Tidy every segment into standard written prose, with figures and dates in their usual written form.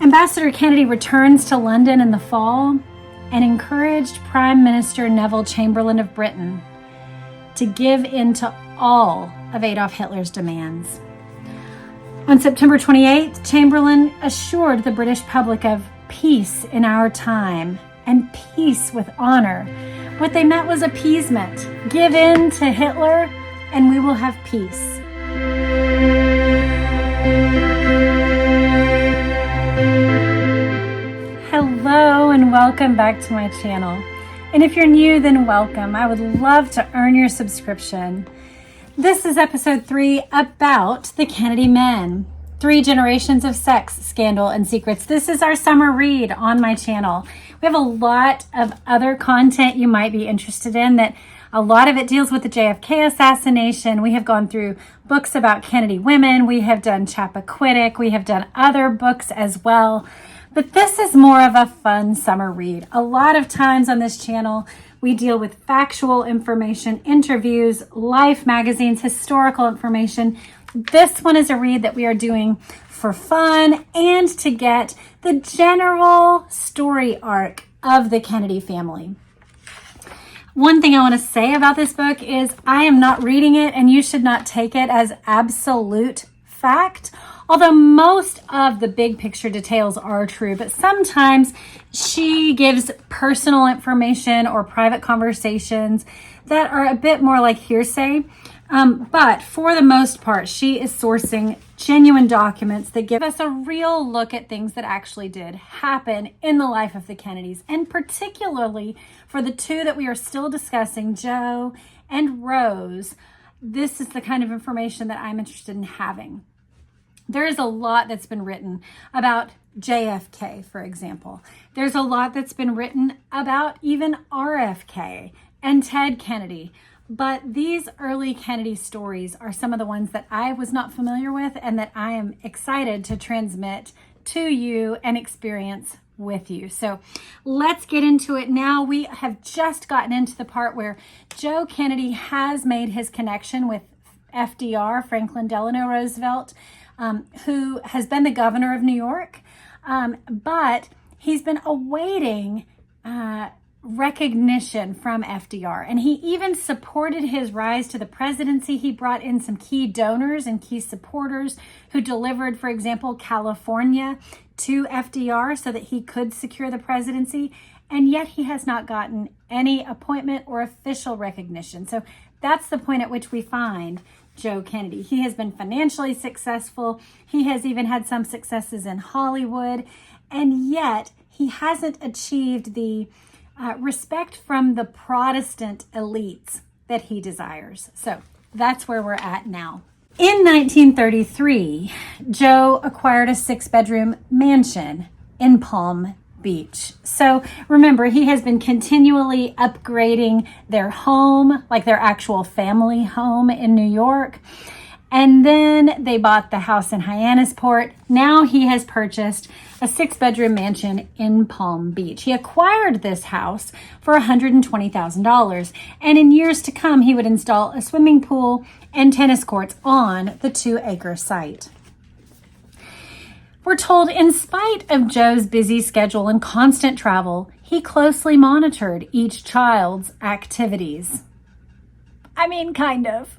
Ambassador Kennedy returns to London in the fall and encouraged Prime Minister Neville Chamberlain of Britain to give in to all of Adolf Hitler's demands. On September 28th, Chamberlain assured the British public of peace in our time and peace with honor. What they meant was appeasement. Give in to Hitler and we will have peace. Hello and welcome back to my channel. And if you're new, then welcome. I would love to earn your subscription. This is episode 3 about the Kennedy men. 3 generations of sex, scandal, and secrets. This is our summer read on my channel. We have a lot of other content you might be interested in that a lot of it deals with the JFK assassination. We have gone through books about Kennedy women. We have done Chappaquiddick. We have done other books as well. But this is more of a fun summer read. A lot of times on this channel, we deal with factual information, interviews, Life magazines, historical information. This one is a read that we are doing for fun and to get the general story arc of the Kennedy family. One thing I want to say about this book is I am not reading it and you should not take it as absolute fact. Although most of the big picture details are true, but sometimes she gives personal information or private conversations that are a bit more like hearsay. But for the most part, she is sourcing genuine documents that give us a real look at things that actually did happen in the life of the Kennedys. And particularly for the 2 that we are still discussing, Joe and Rose, this is the kind of information that I'm interested in having. There is a lot that's been written about JFK, for example. There's a lot that's been written about even RFK and Ted Kennedy. But these early Kennedy stories are some of the ones that I was not familiar with and that I am excited to transmit to you and experience with you. So let's get into it now. We have just gotten into the part where Joe Kennedy has made his connection with FDR, Franklin Delano Roosevelt, who has been the governor of New York, but he's been awaiting recognition from FDR. And he even supported his rise to the presidency. He brought in some key donors and key supporters who delivered, for example, California to FDR so that he could secure the presidency. And yet he has not gotten any appointment or official recognition. So that's the point at which we find Joe Kennedy. He has been financially successful. He has even had some successes in Hollywood. And yet he hasn't achieved the respect from the Protestant elites that he desires. So that's where we're at now. In 1933, Joe acquired a 6-bedroom mansion in Palm Beach. So remember, he has been continually upgrading their home, like their actual family home in New York. And then they bought the house in Hyannisport. Now he has purchased a 6-bedroom mansion in Palm Beach. He acquired this house for $120,000. And in years to come, he would install a swimming pool and tennis courts on the 2-acre site. We're told in spite of Joe's busy schedule and constant travel, he closely monitored each child's activities. I mean, kind of.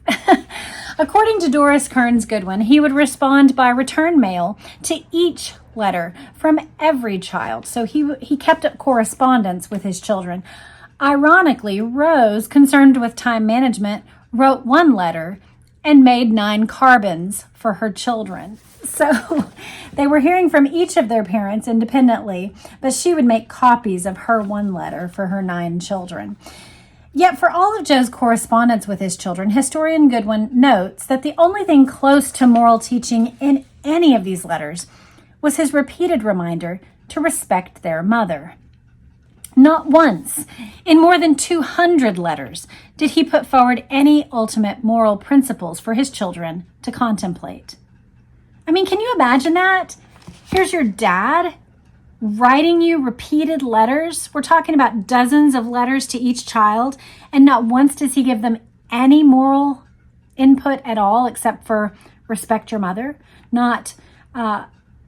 According to Doris Kearns Goodwin, he would respond by return mail to each letter from every child. So he kept up correspondence with his children. Ironically, Rose, concerned with time management, wrote 1 letter and made 9 carbons for her children. So they were hearing from each of their parents independently, but she would make copies of her 1 letter for her 9 children. Yet for all of Joe's correspondence with his children, historian Goodwin notes that the only thing close to moral teaching in any of these letters was his repeated reminder to respect their mother. Not once, in more than 200 letters, did he put forward any ultimate moral principles for his children to contemplate. I mean, can you imagine that? Here's your dad writing you repeated letters. We're talking about dozens of letters to each child, and not once does he give them any moral input at all except for respect your mother, not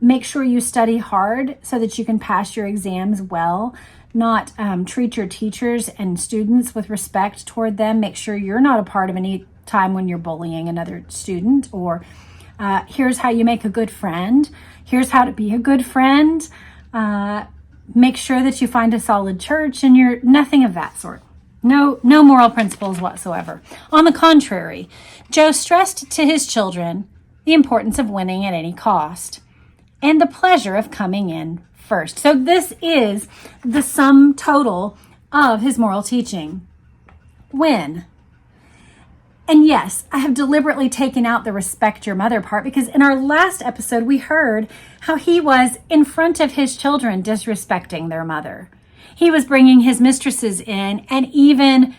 make sure you study hard so that you can pass your exams well, not treat your teachers and students with respect toward them. Make sure you're not a part of any time when you're bullying another student, or here's how you make a good friend. Here's how to be a good friend. Make sure that you find a solid church, and you're nothing of that sort. No moral principles whatsoever. On the contrary, Joe stressed to his children the importance of winning at any cost and the pleasure of coming in first. So this is the sum total of his moral teaching. Win. And yes, I have deliberately taken out the respect your mother part, because in our last episode, we heard how he was in front of his children disrespecting their mother. He was bringing his mistresses in and even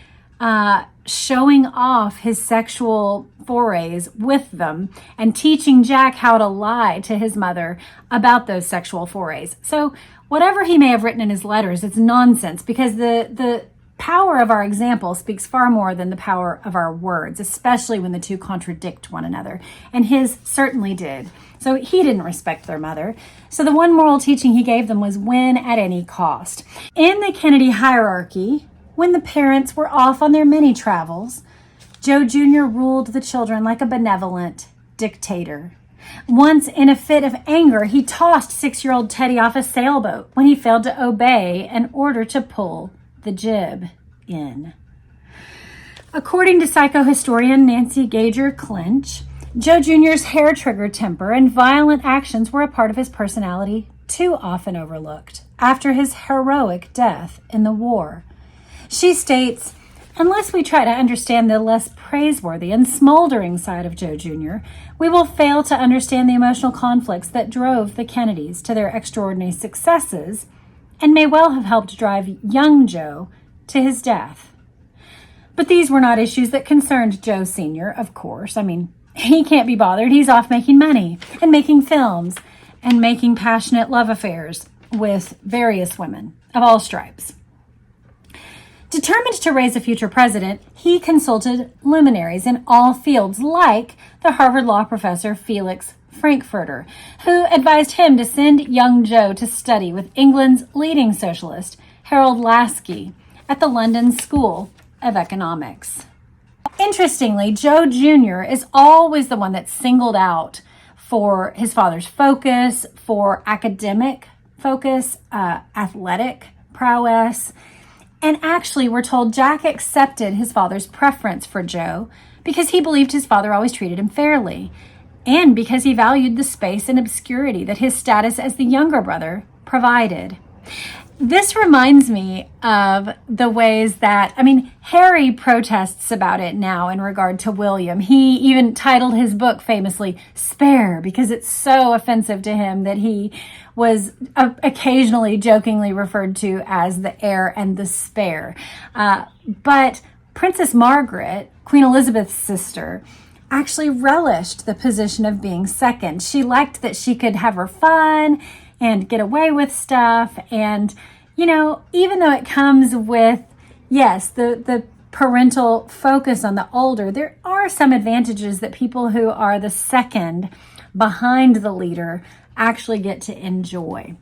showing off his sexual forays with them and teaching Jack how to lie to his mother about those sexual forays. So whatever he may have written in his letters, it's nonsense, because the power of our example speaks far more than the power of our words, especially when the two contradict one another. And his certainly did. So he didn't respect their mother. So the one moral teaching he gave them was win at any cost. In the Kennedy hierarchy, when the parents were off on their many travels, Joe Jr. ruled the children like a benevolent dictator. Once, in a fit of anger, he tossed 6-year-old Teddy off a sailboat when he failed to obey an order to pull the jib in. According to psychohistorian Nancy Gager Clinch, Joe Jr.'s hair-trigger temper and violent actions were a part of his personality too often overlooked after his heroic death in the war. She states, unless we try to understand the less praiseworthy and smoldering side of Joe Jr., we will fail to understand the emotional conflicts that drove the Kennedys to their extraordinary successes and may well have helped drive young Joe to his death. But these were not issues that concerned Joe Sr., of course. I mean, he can't be bothered. He's off making money and making films and making passionate love affairs with various women of all stripes. Determined to raise a future president, he consulted luminaries in all fields, like the Harvard law professor Felix Frankfurter, who advised him to send young Joe to study with England's leading socialist, Harold Laski, at the London School of Economics. Interestingly, Joe Jr. is always the one that's singled out for his father's focus, for academic focus, athletic prowess. And actually, we're told Jack accepted his father's preference for Joe because he believed his father always treated him fairly, and because he valued the space and obscurity that his status as the younger brother provided. This reminds me of the ways that, Harry protests about it now in regard to William. He even titled his book famously Spare, because it's so offensive to him that he was occasionally jokingly referred to as the heir and the spare. But Princess Margaret, Queen Elizabeth's sister, actually relished the position of being second. She liked that she could have her fun and get away with stuff. And, even though it comes with, yes, the parental focus on the older, there are some advantages that people who are the second behind the leader actually get to enjoy.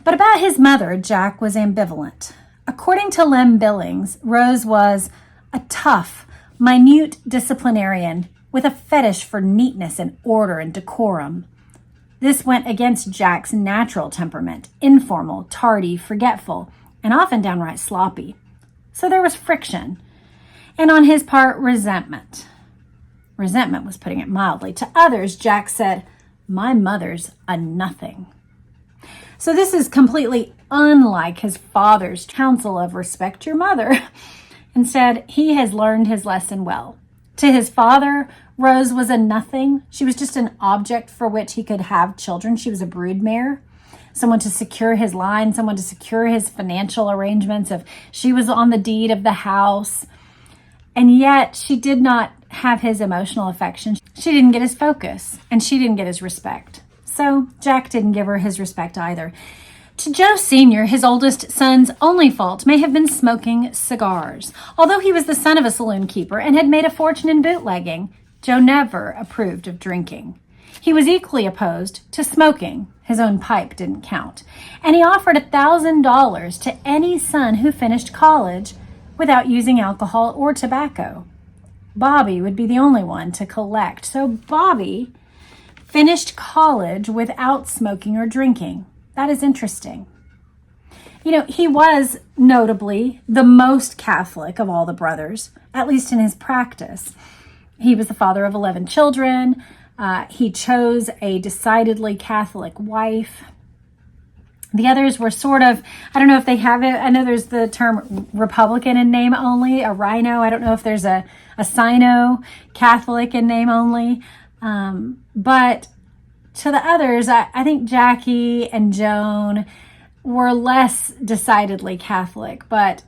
But about his mother, Jack was ambivalent. According to Lem Billings, Rose was a tough, minute disciplinarian with a fetish for neatness and order and decorum. This went against Jack's natural temperament, informal, tardy, forgetful, and often downright sloppy. So there was friction, and on his part, resentment. Resentment was putting it mildly. To others, Jack said, "My mother's a nothing." So this is completely unlike his father's counsel of respect your mother. Instead, he has learned his lesson well. To his father, Rose was a nothing. She was just an object for which he could have children. She was a broodmare, someone to secure his line, someone to secure his financial arrangements. If she was on the deed of the house, and yet she did not have his emotional affection. She didn't get his focus, and she didn't get his respect. So Jack didn't give her his respect either. To Joe Sr., his oldest son's only fault may have been smoking cigars. Although he was the son of a saloon keeper and had made a fortune in bootlegging, Joe never approved of drinking. He was equally opposed to smoking. His own pipe didn't count. And he offered $1,000 to any son who finished college without using alcohol or tobacco. Bobby would be the only one to collect. So Bobby finished college without smoking or drinking. That is interesting. He was notably the most Catholic of all the brothers, at least in his practice. He was the father of 11 children. He chose a decidedly Catholic wife. The others were sort of, I don't know if they have it. I know there's the term Republican in name only, a rhino. I don't know if there's a Sino Catholic in name only. But to the others, I think Jackie and Joan were less decidedly Catholic, but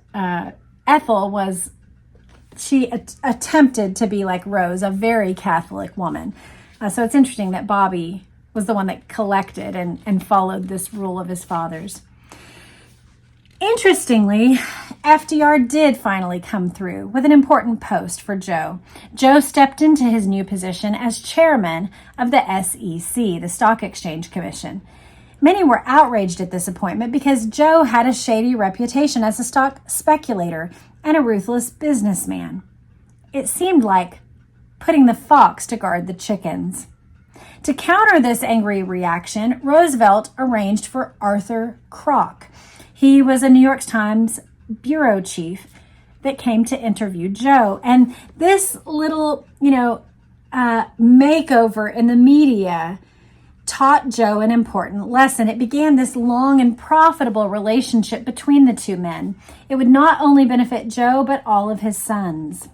Ethel she attempted to be like Rose, a very Catholic woman. So it's interesting that Bobby was the one that collected and followed this rule of his father's. Interestingly, FDR did finally come through with an important post for Joe. Joe stepped into his new position as chairman of the SEC, the Stock Exchange Commission. Many were outraged at this appointment because Joe had a shady reputation as a stock speculator and a ruthless businessman. It seemed like putting the fox to guard the chickens. To counter this angry reaction, Roosevelt arranged for Arthur Kroc. He was a New York Times bureau chief that came to interview Joe. And this little, makeover in the media taught Joe an important lesson. It began this long and profitable relationship between the two men. It would not only benefit Joe, but all of his sons.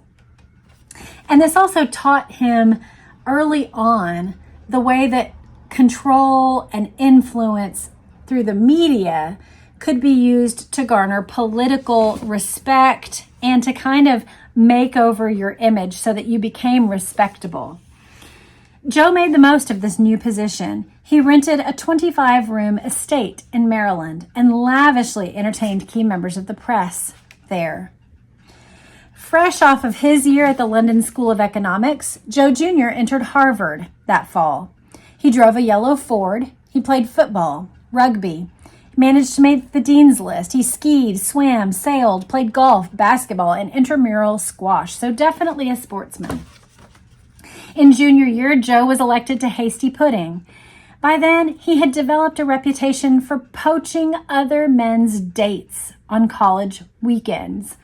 And this also taught him early on the way that control and influence through the media could be used to garner political respect and to kind of make over your image so that you became respectable. Joe made the most of this new position. He rented a 25-room estate in Maryland and lavishly entertained key members of the press there. Fresh off of his year at the London School of Economics, Joe Jr. entered Harvard that fall. He drove a yellow Ford. He played football, rugby, managed to make the dean's list. He skied, swam, sailed, played golf, basketball, and intramural squash. So definitely a sportsman. In junior year, Joe was elected to Hasty Pudding. By then, he had developed a reputation for poaching other men's dates on college weekends.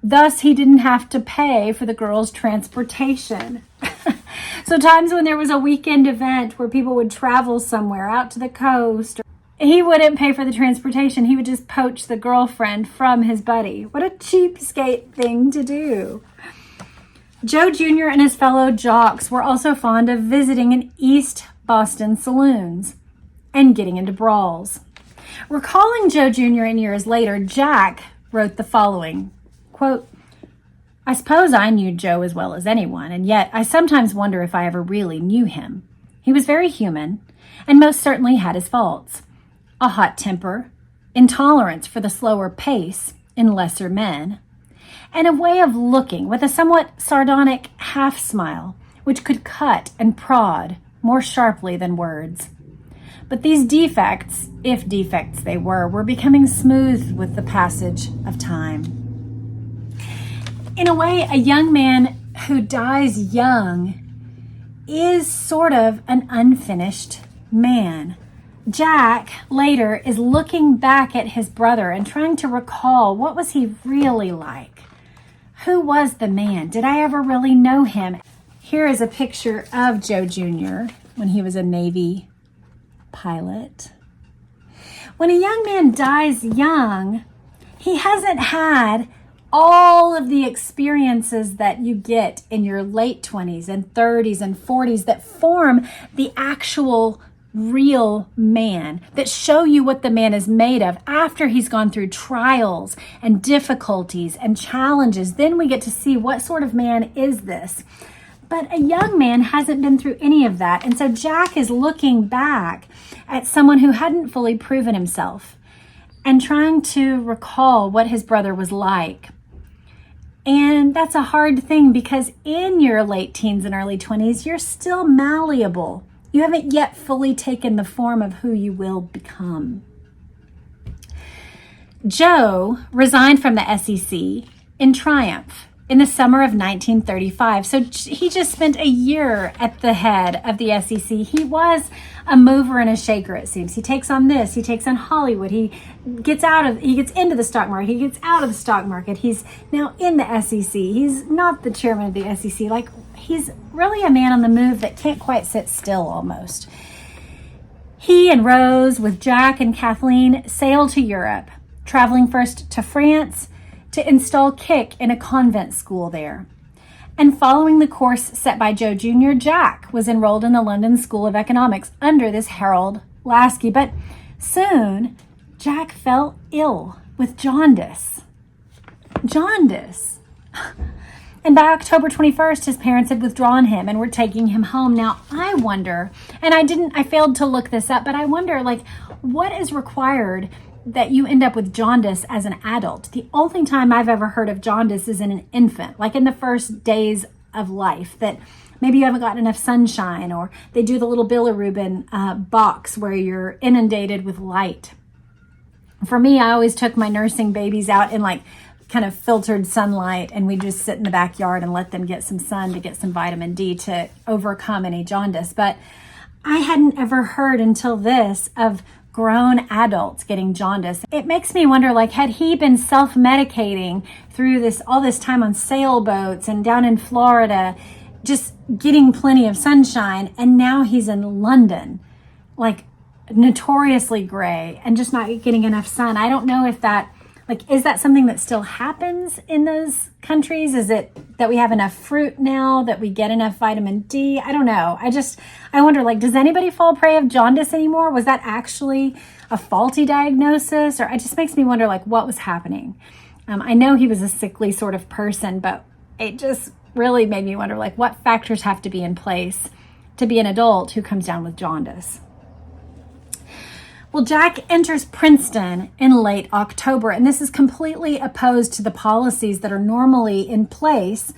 Thus, he didn't have to pay for the girls' transportation. So times when there was a weekend event where people would travel somewhere out to the coast, he wouldn't pay for the transportation. He would just poach the girlfriend from his buddy. What a cheapskate thing to do. Joe Jr. and his fellow jocks were also fond of visiting in East Boston saloons and getting into brawls. Recalling Joe Jr. in years later, Jack wrote the following, quote, "I suppose I knew Joe as well as anyone, and yet I sometimes wonder if I ever really knew him. He was very human, and most certainly had his faults. A hot temper, intolerance for the slower pace in lesser men, and a way of looking with a somewhat sardonic half-smile, which could cut and prod more sharply than words. But these defects, if defects they were becoming smoothed with the passage of time." In a way, a young man who dies young is sort of an unfinished man. Jack later is looking back at his brother and trying to recall, what was he really like? Who was the man? Did I ever really know him? Here is a picture of Joe Jr. when he was a Navy pilot. When a young man dies young, he hasn't had all of the experiences that you get in your late 20s and 30s and 40s that form the actual real man, that show you what the man is made of after he's gone through trials and difficulties and challenges. Then we get to see what sort of man is this. But a young man hasn't been through any of that. And so Jack is looking back at someone who hadn't fully proven himself and trying to recall what his brother was like. And that's a hard thing because in your late teens and early 20s, you're still malleable. You haven't yet fully taken the form of who you will become. Joe resigned from the SEC in triumph in the summer of 1935. So he just spent a year at the head of the SEC. He was a mover and a shaker, it seems. He takes on this, he takes on Hollywood, he gets into the stock market, he gets out of the stock market. He's now in the SEC. He's not the chairman of the SEC. Like, he's really a man on the move that can't quite sit still almost. He and Rose, with Jack and Kathleen, sailed to Europe, traveling first to France to install Kick in a convent school there. And following the course set by Joe Jr., Jack was enrolled in the London School of Economics under this Harold Lasky. But soon, Jack fell ill with jaundice. Jaundice. And by October 21st, his parents had withdrawn him and were taking him home. Now, I wonder, and I failed to look this up, but I wonder, like, what is required that you end up with jaundice as an adult? The only time I've ever heard of jaundice is in an infant, like in the first days of life, that maybe you haven't gotten enough sunshine, or they do the little bilirubin box where you're inundated with light. For me, I always took my nursing babies out in like kind of filtered sunlight, and we just sit in the backyard and let them get some sun to get some vitamin D to overcome any jaundice. But I hadn't ever heard until this of grown adults getting jaundice. It makes me wonder, like, had he been self-medicating through all this time on sailboats and down in Florida, just getting plenty of sunshine, and now he's in London, like notoriously gray and just not getting enough sun. I don't know if that, like, is that something that still happens in those countries? Is it that we have enough fruit now, that we get enough vitamin D? I don't know. I wonder, like, does anybody fall prey of jaundice anymore? Was that actually a faulty diagnosis? Or it just makes me wonder, like, what was happening? I know he was a sickly sort of person, but it just really made me wonder, like, what factors have to be in place to be an adult who comes down with jaundice? Well, Jack enters Princeton in late October, and this is completely opposed to the policies that are normally in place.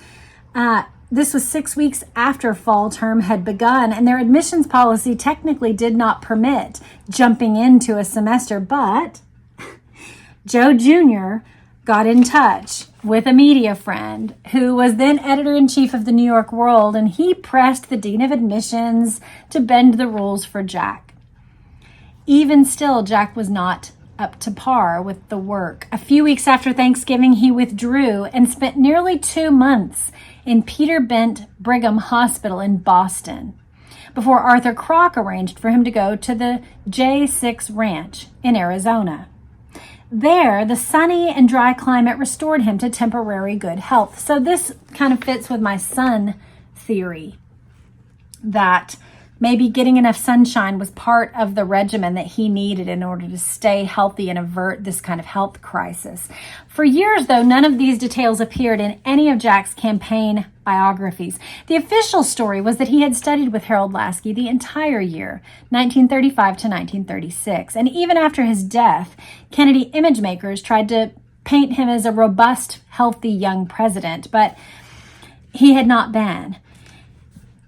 This was 6 weeks after fall term had begun, and their admissions policy technically did not permit jumping into a semester, but Joe Jr. got in touch with a media friend who was then editor-in-chief of the New York World, and he pressed the dean of admissions to bend the rules for Jack. Even still, Jack was not up to par with the work. A few weeks after Thanksgiving, he withdrew and spent nearly 2 months in Peter Bent Brigham Hospital in Boston before Arthur Kroc arranged for him to go to the J6 Ranch in Arizona. There, the sunny and dry climate restored him to temporary good health. So this kind of fits with my sun theory that maybe getting enough sunshine was part of the regimen that he needed in order to stay healthy and avert this kind of health crisis. For years, though, none of these details appeared in any of Jack's campaign biographies. The official story was that he had studied with Harold Lasky the entire year, 1935 to 1936. And even after his death, Kennedy image makers tried to paint him as a robust, healthy young president, but he had not been.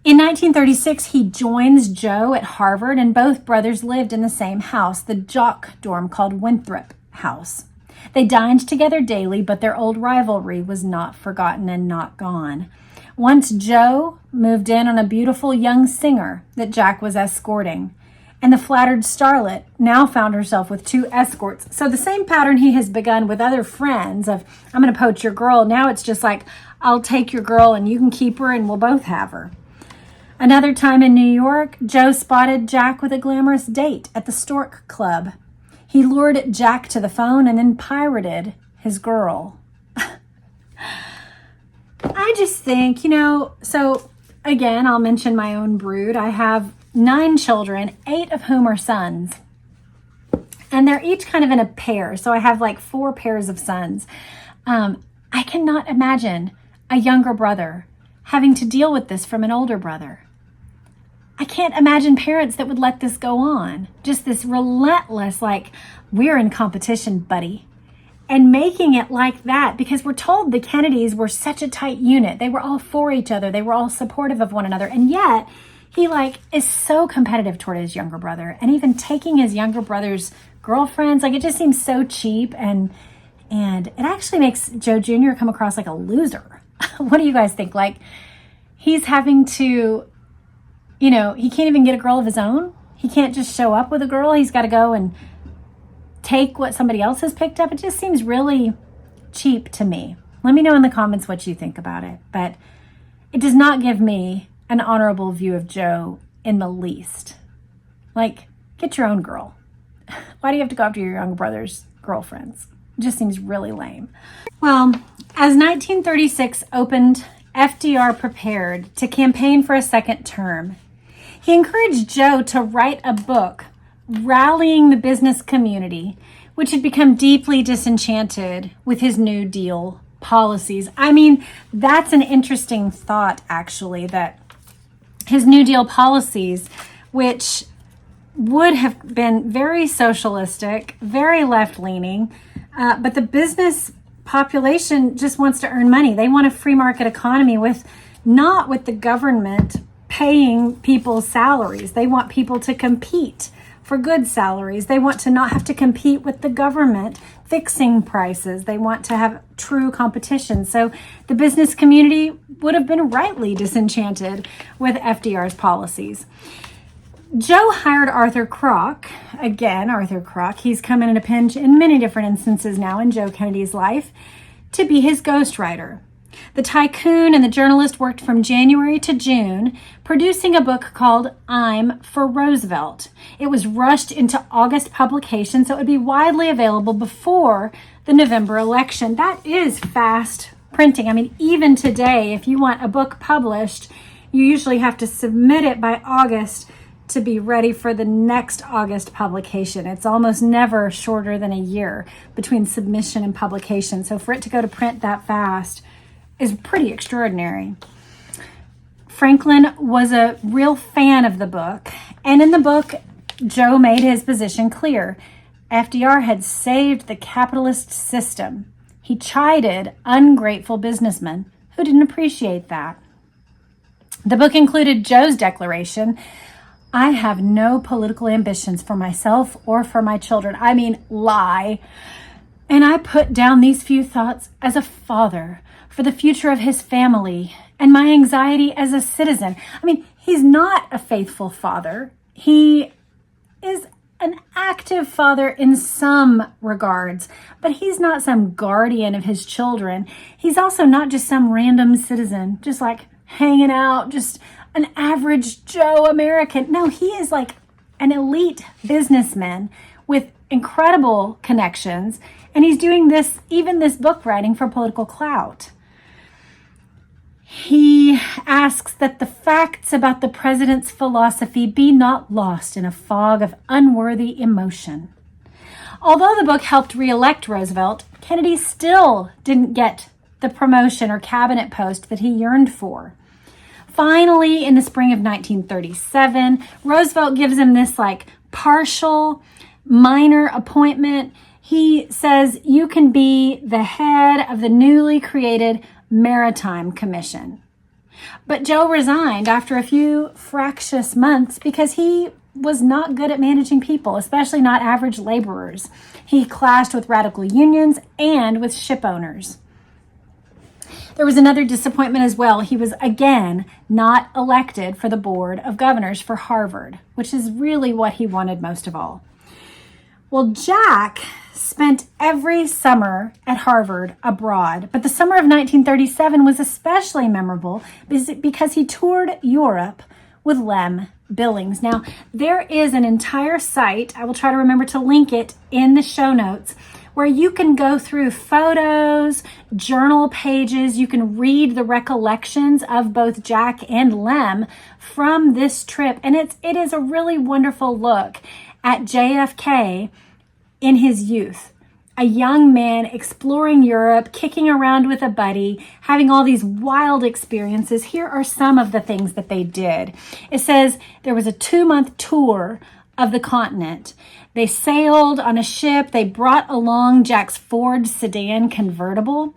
In 1936, he joins Joe at Harvard, and both brothers lived in the same house, the jock dorm called Winthrop House. They dined together daily, but their old rivalry was not forgotten and not gone. Once Joe moved in on a beautiful young singer that Jack was escorting, and the flattered starlet now found herself with 2 escorts. So the same pattern he has begun with other friends of, I'm going to poach your girl. Now it's just like, I'll take your girl and you can keep her and we'll both have her. Another time in New York, Joe spotted Jack with a glamorous date at the Stork Club. He lured Jack to the phone and then pirated his girl. I just think, so again, I'll mention my own brood. I have 9 children, 8 of whom are sons. And they're each kind of in a pair. So I have like 4 pairs of sons. I cannot imagine a younger brother having to deal with this from an older brother. I can't imagine parents that would let this go on. Just this relentless, like, we're in competition, buddy. And making it like that, because we're told the Kennedys were such a tight unit. They were all for each other. They were all supportive of one another. And yet, he like is so competitive toward his younger brother, and even taking his younger brother's girlfriends. Like, it just seems so cheap, and it actually makes Joe Jr. come across like a loser. What do you guys think? Like, he's having to, he can't even get a girl of his own. He can't just show up with a girl. He's got to go and take what somebody else has picked up. It just seems really cheap to me. Let me know in the comments what you think about it. But it does not give me an honorable view of Joe in the least. Like, get your own girl. Why do you have to go after your younger brother's girlfriends? It just seems really lame. Well, as 1936 opened, FDR prepared to campaign for a second term. He encouraged Joe to write a book rallying the business community, which had become deeply disenchanted with his New Deal policies. I mean, that's an interesting thought, actually, that his New Deal policies, which would have been very socialistic, very left-leaning, but the business population just wants to earn money. They want a free market economy not with the government paying people's salaries. They want people to compete for good salaries. They want to not have to compete with the government fixing prices. They want to have true competition. So the business community would have been rightly disenchanted with FDR's policies. Joe hired Arthur Kroc, again, Arthur Kroc, he's come in a pinch in many different instances now in Joe Kennedy's life, to be his ghostwriter. The tycoon and the journalist worked from January to June, producing a book called I'm for Roosevelt. It was rushed into August publication, so it would be widely available before the November election. That is fast printing. I mean, even today, if you want a book published, you usually have to submit it by August to be ready for the next August publication. It's almost never shorter than a year between submission and publication. So for it to go to print that fast is pretty extraordinary. Franklin was a real fan of the book, and in the book, Joe made his position clear. FDR had saved the capitalist system. He chided ungrateful businessmen who didn't appreciate that. The book included Joe's declaration, I have no political ambitions for myself or for my children. I mean, lie. And I put down these few thoughts as a father for the future of his family and my anxiety as a citizen. I mean, he's not a faithful father. He is an active father in some regards, but he's not some guardian of his children. He's also not just some random citizen, just like hanging out, just an average Joe American. No, he is like an elite businessman with incredible connections, and he's doing this book writing for political clout. He asks that the facts about the president's philosophy be not lost in a fog of unworthy emotion. Although the book helped re-elect Roosevelt, Kennedy still didn't get the promotion or cabinet post that he yearned for. Finally, in the spring of 1937, Roosevelt gives him this like partial minor appointment. He says, you can be the head of the newly created Maritime Commission. But Joe resigned after a few fractious months because he was not good at managing people, especially not average laborers. He clashed with radical unions and with ship owners. There was another disappointment as well. He was again not elected for the Board of Governors for Harvard, which is really what he wanted most of all. Well, Jack spent every summer at Harvard abroad, but the summer of 1937 was especially memorable because he toured Europe with Lem Billings. Now, there is an entire site, I will try to remember to link it in the show notes, where you can go through photos, journal pages, you can read the recollections of both Jack and Lem from this trip. And it is a really wonderful look at JFK in his youth. A young man exploring Europe, kicking around with a buddy, having all these wild experiences. Here are some of the things that they did. It says there was a 2-month tour of the continent. They sailed on a ship. They brought along Jack's Ford sedan convertible.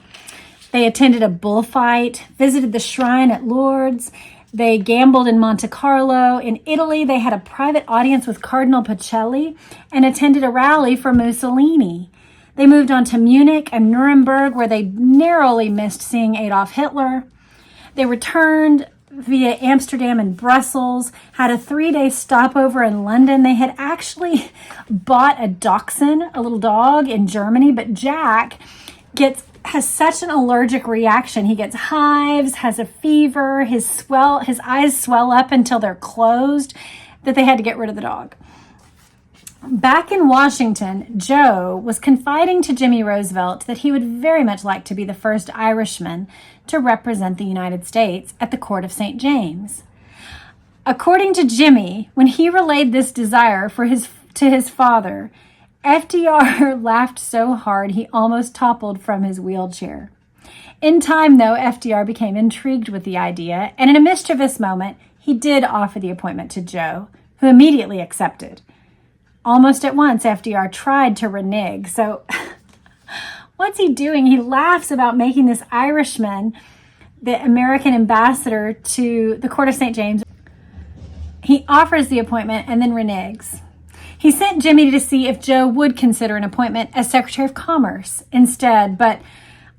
They attended a bullfight, visited the shrine at Lourdes. They gambled in Monte Carlo. In Italy, they had a private audience with Cardinal Pacelli and attended a rally for Mussolini. They moved on to Munich and Nuremberg, where they narrowly missed seeing Adolf Hitler. They returned via Amsterdam and Brussels, had a 3-day stopover in London. They had actually bought a dachshund, a little dog, in Germany, but Jack has such an allergic reaction. He gets hives, has a fever, his eyes swell up until they're closed, that they had to get rid of the dog. Back in Washington, Joe was confiding to Jimmy Roosevelt that he would very much like to be the first Irishman to represent the United States at the court of St. James. According to Jimmy, when he relayed this desire to his father, FDR laughed so hard he almost toppled from his wheelchair. In time, though, FDR became intrigued with the idea, and in a mischievous moment, he did offer the appointment to Joe, who immediately accepted. Almost at once, FDR tried to renege. So what's he doing? He laughs about making this Irishman the American ambassador to the court of St. James. He offers the appointment and then reneges. He sent Jimmy to see if Joe would consider an appointment as Secretary of Commerce instead, but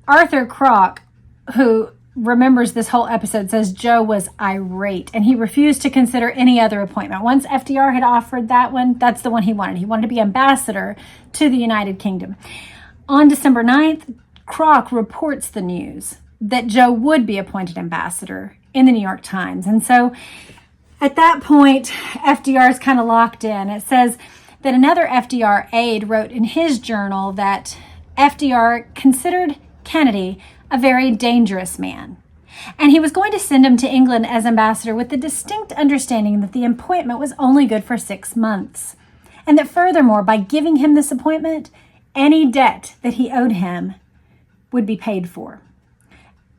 Arthur Kroc, who remembers this whole episode, says Joe was irate and he refused to consider any other appointment. Once FDR had offered that one, that's the one he wanted. He wanted to be ambassador to the United Kingdom. On December 9th, Kroc reports the news that Joe would be appointed ambassador in the New York Times. And so at that point, FDR is kind of locked in. It says that another FDR aide wrote in his journal that FDR considered Kennedy a very dangerous man, and he was going to send him to England as ambassador with the distinct understanding that the appointment was only good for 6 months, and that furthermore, by giving him this appointment, any debt that he owed him would be paid for.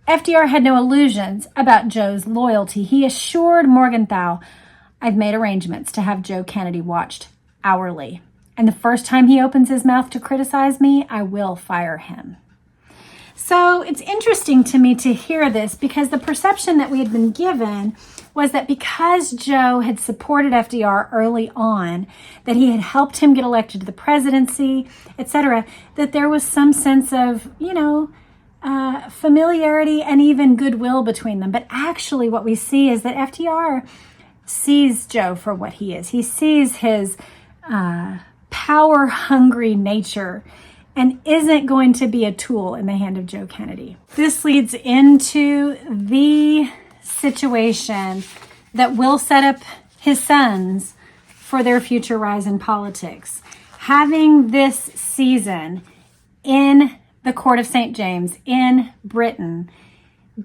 FDR had no illusions about Joe's loyalty. He assured Morgenthau, "I've made arrangements to have Joe Kennedy watched hourly, and the first time he opens his mouth to criticize me, I will fire him." So it's interesting to me to hear this, because the perception that we had been given was that because Joe had supported FDR early on, that he had helped him get elected to the presidency, etc., that there was some sense of, familiarity and even goodwill between them. But actually what we see is that FDR sees Joe for what he is. He sees his power-hungry nature and isn't going to be a tool in the hand of Joe Kennedy. This leads into the situation that will set up his sons for their future rise in politics. Having this season in the court of St. James in Britain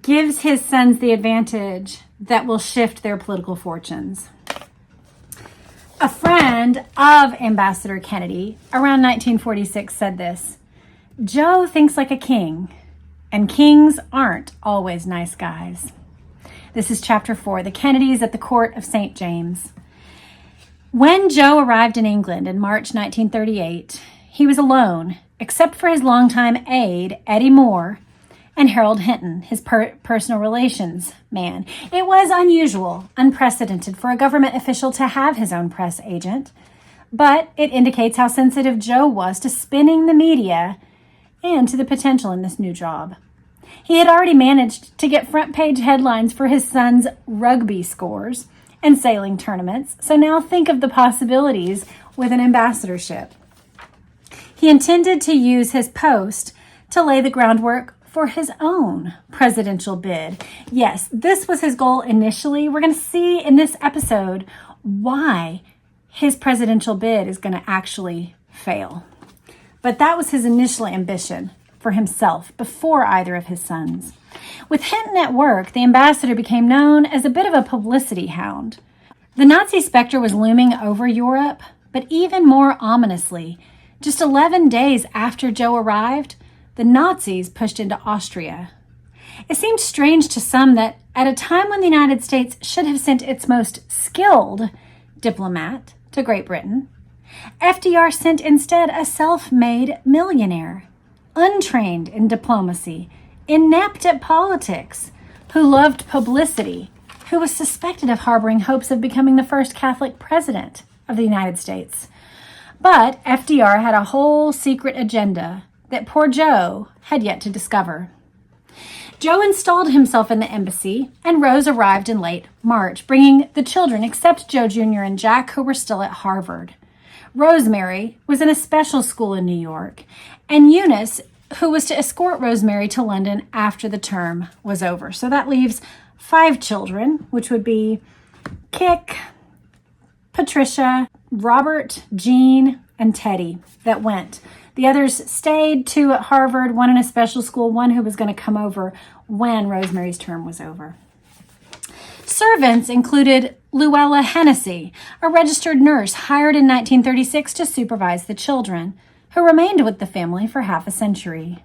gives his sons the advantage that will shift their political fortunes. A friend of Ambassador Kennedy around 1946 said this: "Joe thinks like a king, and kings aren't always nice guys." This is chapter 4, the Kennedys at the court of St. James. When Joe arrived in England in March 1938, he was alone, except for his longtime aide, Eddie Moore, and Harold Hinton, his personal relations man. It was unusual, unprecedented for a government official to have his own press agent, but it indicates how sensitive Joe was to spinning the media and to the potential in this new job. He had already managed to get front page headlines for his son's rugby scores and sailing tournaments, so now think of the possibilities with an ambassadorship. He intended to use his post to lay the groundwork for his own presidential bid. Yes, this was his goal initially. We're going to see in this episode why his presidential bid is going to actually fail. But that was his initial ambition for himself before either of his sons. With Hinton at work, the ambassador became known as a bit of a publicity hound. The Nazi specter was looming over Europe, but even more ominously, just 11 days after Joe arrived, the Nazis pushed into Austria. It seemed strange to some that at a time when the United States should have sent its most skilled diplomat to Great Britain, FDR sent instead a self-made millionaire, untrained in diplomacy, inept at politics, who loved publicity, who was suspected of harboring hopes of becoming the first Catholic president of the United States. But FDR had a whole secret agenda that poor Joe had yet to discover. Joe installed himself in the embassy, and Rose arrived in late March, bringing the children except Joe Jr. and Jack, who were still at Harvard. Rosemary was in a special school in New York, and Eunice, who was to escort Rosemary to London after the term was over. So that leaves 5 children, which would be Kik, Patricia, Robert, Jean, and Teddy that went. The others stayed, 2 at Harvard, 1 in a special school, 1 who was going to come over when Rosemary's term was over. Servants included Luella Hennessy, a registered nurse hired in 1936 to supervise the children, who remained with the family for half a century.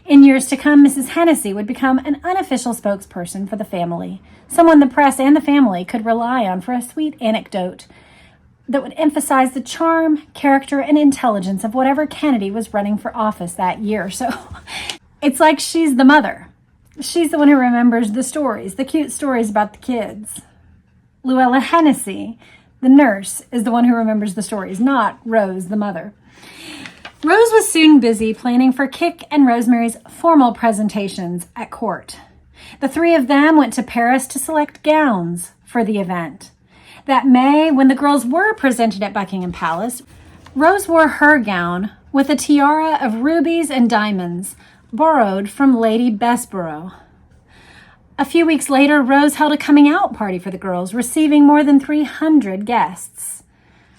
In years to come, Mrs. Hennessy would become an unofficial spokesperson for the family, someone the press and the family could rely on for a sweet anecdote that would emphasize the charm, character, and intelligence of whatever Kennedy was running for office that year. So it's like she's the mother. She's the one who remembers the stories, the cute stories about the kids. Luella Hennessy, the nurse, is the one who remembers the stories, not Rose, the mother. Rose was soon busy planning for Kik and Rosemary's formal presentations at court. The 3 of them went to Paris to select gowns for the event. That May, when the girls were presented at Buckingham Palace, Rose wore her gown with a tiara of rubies and diamonds, borrowed from Lady Bessborough. A few weeks later, Rose held a coming-out party for the girls, receiving more than 300 guests.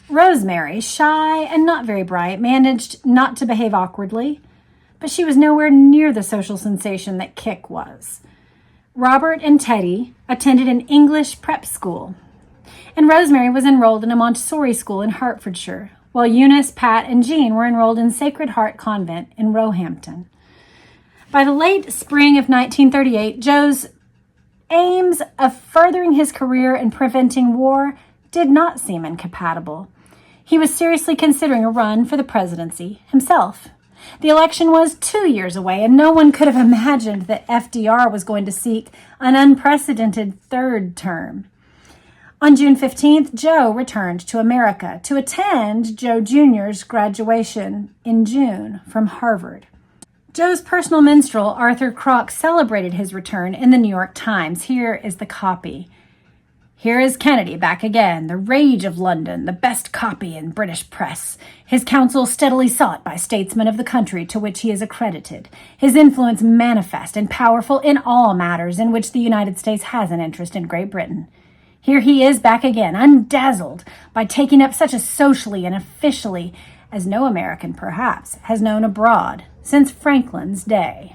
Rosemary, shy and not very bright, managed not to behave awkwardly, but she was nowhere near the social sensation that Kik was. Robert and Teddy attended an English prep school, and Rosemary was enrolled in a Montessori school in Hertfordshire, while Eunice, Pat, and Jean were enrolled in Sacred Heart Convent in Roehampton. By the late spring of 1938, Joe's aims of furthering his career and preventing war did not seem incompatible. He was seriously considering a run for the presidency himself. The election was 2 years away, and no one could have imagined that FDR was going to seek an unprecedented 3rd term. On June 15th, Joe returned to America to attend Joe Jr.'s graduation in June from Harvard. Joe's personal minstrel, Arthur Crock, celebrated his return in the New York Times. Here is the copy. Here is Kennedy back again, the rage of London, the best copy in British press. His counsel steadily sought by statesmen of the country to which he is accredited. His influence manifest and powerful in all matters in which the United States has an interest in Great Britain. Here he is back again, undazzled by taking up such a socially and officially as no American, perhaps, has known abroad since Franklin's day.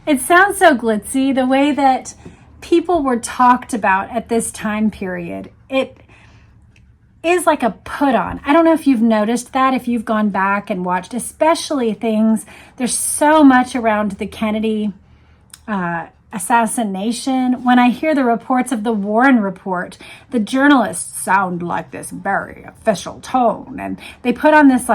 It sounds so glitzy, the way that people were talked about at this time period. It is like a put on. I don't know if you've noticed that, if you've gone back and watched, especially things, there's so much around the Kennedy assassination. When I hear the reports of the Warren Report, the journalists sound like this very official tone, and they put on this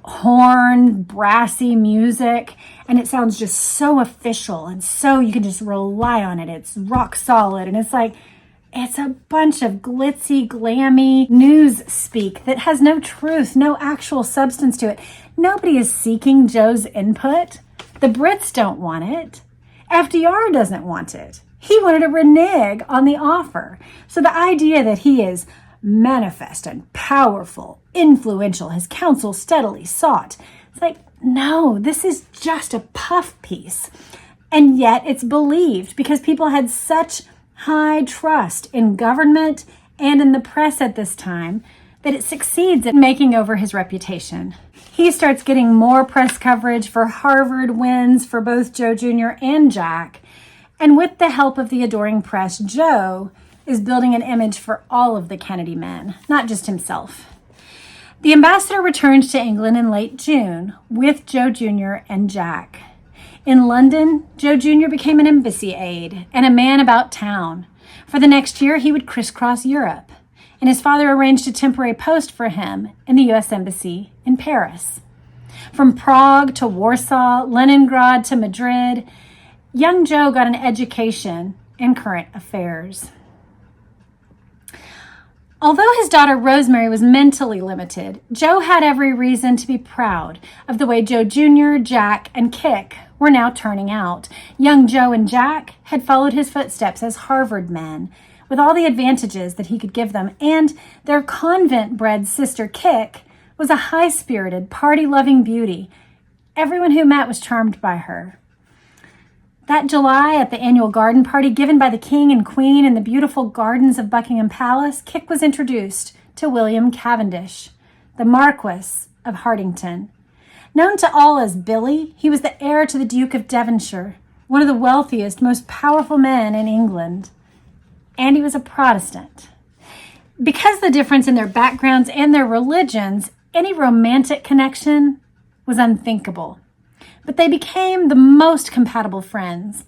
horn, brassy music, and it sounds just so official and so you can just rely on it. It's rock solid, and it's a bunch of glitzy, glammy news speak that has no truth, no actual substance to it. Nobody is seeking Joe's input. The Brits don't want it. FDR doesn't want it. He wanted to renege on the offer. So the idea that he is manifest and powerful, influential, his counsel steadily sought, it's like, no, this is just a puff piece. And yet it's believed because people had such high trust in government and in the press at this time that it succeeds at making over his reputation. He starts getting more press coverage for Harvard wins for both Joe Jr. and Jack. And with the help of the adoring press, Joe is building an image for all of the Kennedy men, not just himself. The ambassador returned to England in late June with Joe Jr. and Jack. In London, Joe Jr. became an embassy aide and a man about town. For the next year, he would crisscross Europe, and his father arranged a temporary post for him in the U.S. Embassy in Paris. From Prague to Warsaw, Leningrad to Madrid, young Joe got an education in current affairs. Although his daughter Rosemary was mentally limited, Joe had every reason to be proud of the way Joe Jr., Jack, and Kick were now turning out. Young Joe and Jack had followed his footsteps as Harvard men, with all the advantages that he could give them, and their convent-bred sister Kick was a high-spirited, party-loving beauty. Everyone who met was charmed by her. That July, at the annual garden party given by the King and Queen in the beautiful gardens of Buckingham Palace, Kick was introduced to William Cavendish, the Marquis of Hartington. Known to all as Billy, he was the heir to the Duke of Devonshire, one of the wealthiest, most powerful men in England. And he was a Protestant. Because of the difference in their backgrounds and their religions, any romantic connection was unthinkable. But they became the most compatible friends.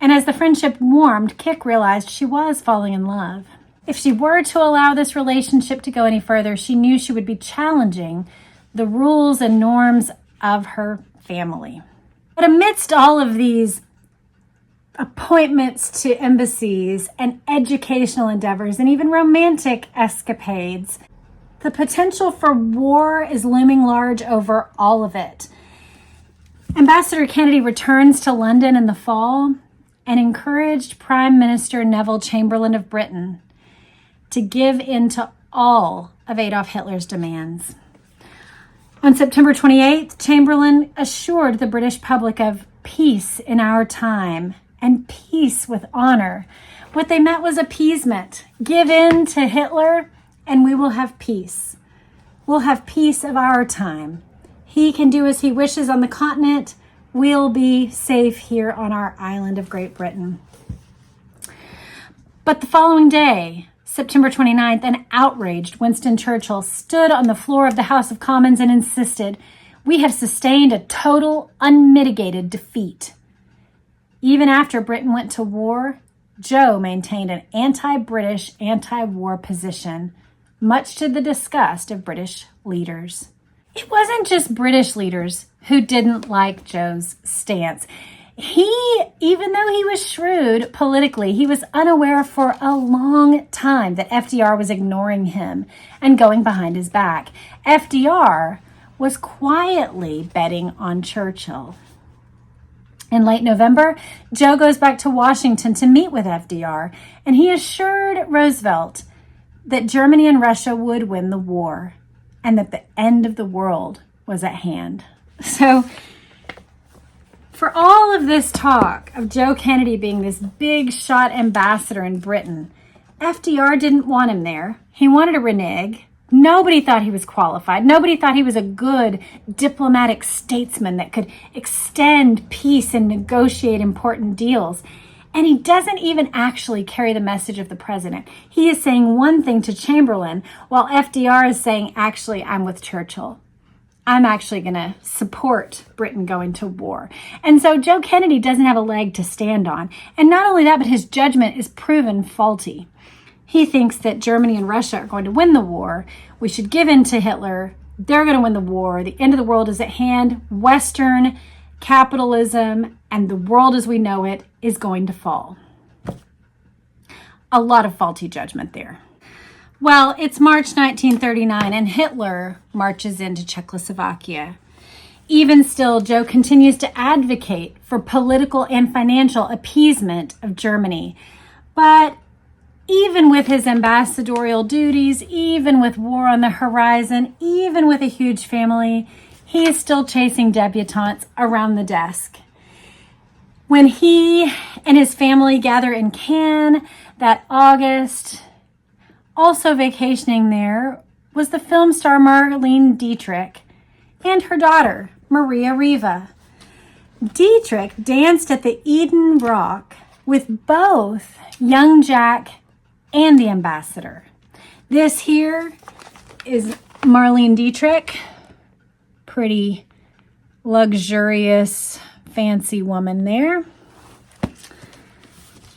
And as the friendship warmed, Kick realized she was falling in love. If she were to allow this relationship to go any further, she knew she would be challenging the rules and norms of her family. But amidst all of these appointments to embassies and educational endeavors and even romantic escapades, the potential for war is looming large over all of it. Ambassador Kennedy returns to London in the fall and encouraged Prime Minister Neville Chamberlain of Britain to give in to all of Adolf Hitler's demands. On September 28th, Chamberlain assured the British public of peace in our time and peace with honor. What they meant was appeasement. Give in to Hitler and we will have peace. We'll have peace of our time. He can do as he wishes on the continent. We'll be safe here on our island of Great Britain. But the following day, September 29th, an outraged Winston Churchill stood on the floor of the House of Commons and insisted, "We have sustained a total, unmitigated defeat." Even after Britain went to war, Joe maintained an anti-British, anti-war position, much to the disgust of British leaders. It wasn't just British leaders who didn't like Joe's stance. Even though he was shrewd politically, he was unaware for a long time that FDR was ignoring him and going behind his back. FDR was quietly betting on Churchill. In late November, Joe goes back to Washington to meet with FDR, and he assured Roosevelt that Germany and Russia would win the war and that the end of the world was at hand. So, for all of this talk of Joe Kennedy being this big shot ambassador in Britain, FDR didn't want him there. He wanted a renege. Nobody thought he was qualified. Nobody thought he was a good diplomatic statesman that could extend peace and negotiate important deals. And he doesn't even actually carry the message of the president. He is saying one thing to Chamberlain, while FDR is saying, actually, I'm with Churchill. I'm actually going to support Britain going to war. And so Joe Kennedy doesn't have a leg to stand on. And not only that, but his judgment is proven faulty. He thinks that Germany and Russia are going to win the war. We should give in to Hitler. They're going to win the war. The end of the world is at hand. Western capitalism and the world as we know it is going to fall. A lot of faulty judgment there. Well, it's March 1939 and Hitler marches into Czechoslovakia. Even still, Joe continues to advocate for political and financial appeasement of Germany. But even with his ambassadorial duties, even with war on the horizon, even with a huge family, he is still chasing debutantes around the desk. When he and his family gather in Cannes that August, also vacationing there was the film star Marlene Dietrich and her daughter, Maria Riva. Dietrich danced at the Eden Rock with both young Jack and the ambassador. This here is Marlene Dietrich, pretty luxurious, fancy woman there.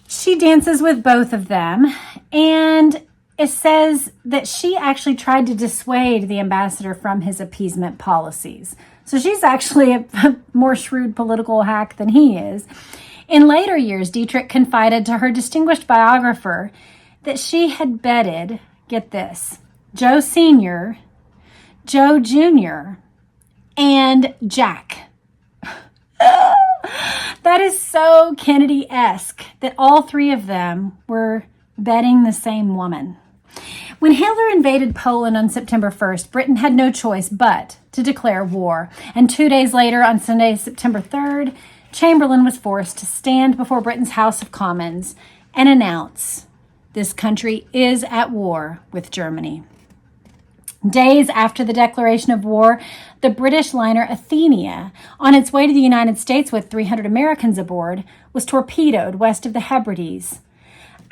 She dances with both of them, and it says that she actually tried to dissuade the ambassador from his appeasement policies. So she's actually a more shrewd political hack than he is. In later years, Dietrich confided to her distinguished biographer that she had bedded, get this, Joe Sr., Joe Jr., and Jack. That is so Kennedy-esque that all three of them were bedding the same woman. When Hitler invaded Poland on September 1st, Britain had no choice but to declare war. And 2 days later, on Sunday, September 3rd, Chamberlain was forced to stand before Britain's House of Commons and announce, "This country is at war with Germany." Days after the declaration of war, the British liner Athenia, on its way to the United States with 300 Americans aboard, was torpedoed west of the Hebrides.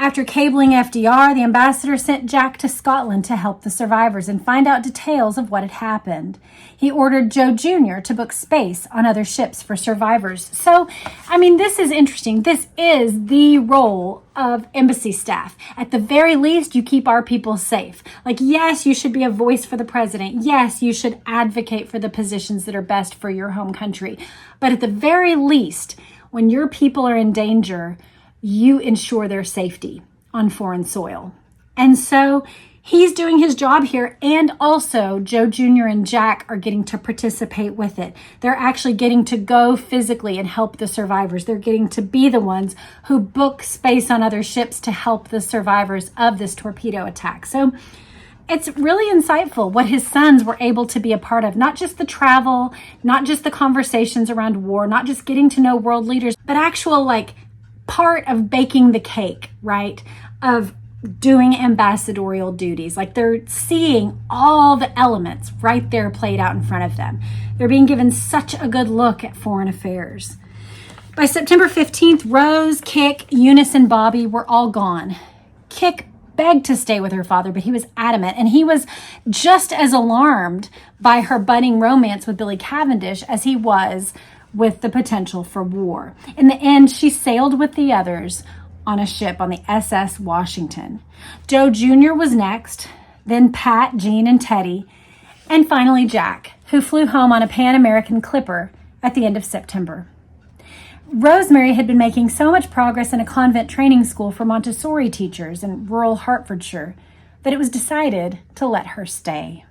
After cabling FDR, the ambassador sent Jack to Scotland to help the survivors and find out details of what had happened. He ordered Joe Jr. to book space on other ships for survivors. So, this is interesting. This is the role of embassy staff. At the very least, you keep our people safe. Yes, you should be a voice for the president. Yes, you should advocate for the positions that are best for your home country. But at the very least, when your people are in danger, you ensure their safety on foreign soil. And so he's doing his job here, and also Joe Jr. and Jack are getting to participate with it. They're actually getting to go physically and help the survivors. They're getting to be the ones who book space on other ships to help the survivors of this torpedo attack. So it's really insightful what his sons were able to be a part of. Not just the travel, not just the conversations around war, not just getting to know world leaders, but actual part of baking the cake, right? Of doing ambassadorial duties. They're seeing all the elements right there played out in front of them. They're being given such a good look at foreign affairs. By September 15th, Rose, Kik, Eunice, and Bobby were all gone. Kik begged to stay with her father, but he was adamant, and he was just as alarmed by her budding romance with Billy Cavendish as he was with the potential for war. In the end, she sailed with the others on a ship on the SS Washington. Joe Jr. was next, then Pat, Jean, and Teddy, and finally Jack, who flew home on a Pan American Clipper at the end of September. Rosemary had been making so much progress in a convent training school for Montessori teachers in rural Hertfordshire that it was decided to let her stay.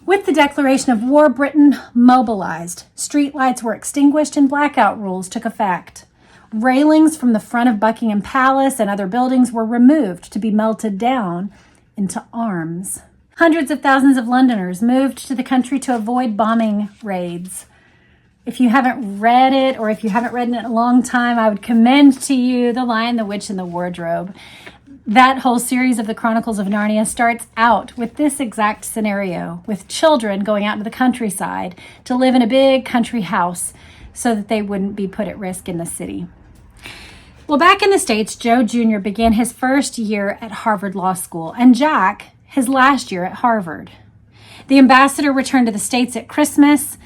With the declaration of war, Britain mobilized. Streetlights were extinguished and blackout rules took effect. Railings from the front of Buckingham Palace and other buildings were removed to be melted down into arms. Hundreds of thousands of Londoners moved to the country to avoid bombing raids. If you haven't read it, or if you haven't read it in a long time, I would commend to you The Lion, the Witch, and the Wardrobe. That whole series of the Chronicles of Narnia starts out with this exact scenario, with children going out into the countryside to live in a big country house so that they wouldn't be put at risk in the city. Well, back in the States, Joe Jr. began his first year at Harvard Law School, and Jack his last year at Harvard. The ambassador returned to the States at Christmas,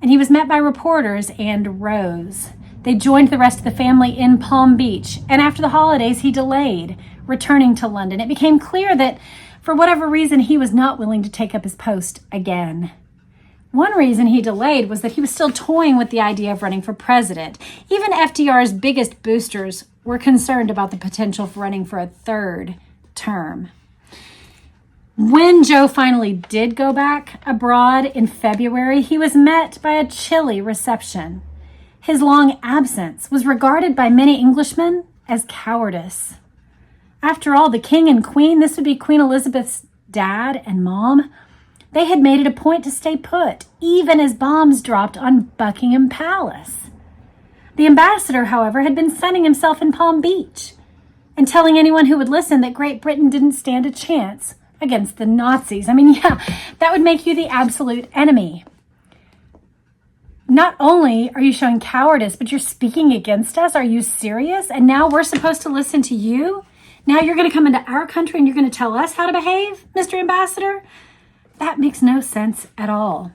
and he was met by reporters and Rose. They joined the rest of the family in Palm Beach, and after the holidays, he delayed returning to London. It became clear that, for whatever reason, he was not willing to take up his post again. One reason he delayed was that he was still toying with the idea of running for president. Even FDR's biggest boosters were concerned about the potential for running for a third term. When Joe finally did go back abroad in February, he was met by a chilly reception. His long absence was regarded by many Englishmen as cowardice. After all, the king and queen, this would be Queen Elizabeth's dad and mom, they had made it a point to stay put, even as bombs dropped on Buckingham Palace. The ambassador, however, had been sunning himself in Palm Beach and telling anyone who would listen that Great Britain didn't stand a chance against the Nazis. That would make you the absolute enemy. Not only are you showing cowardice, but you're speaking against us. Are you serious? And now we're supposed to listen to you? Now you're going to come into our country and you're going to tell us how to behave, Mr. Ambassador? That makes no sense at all.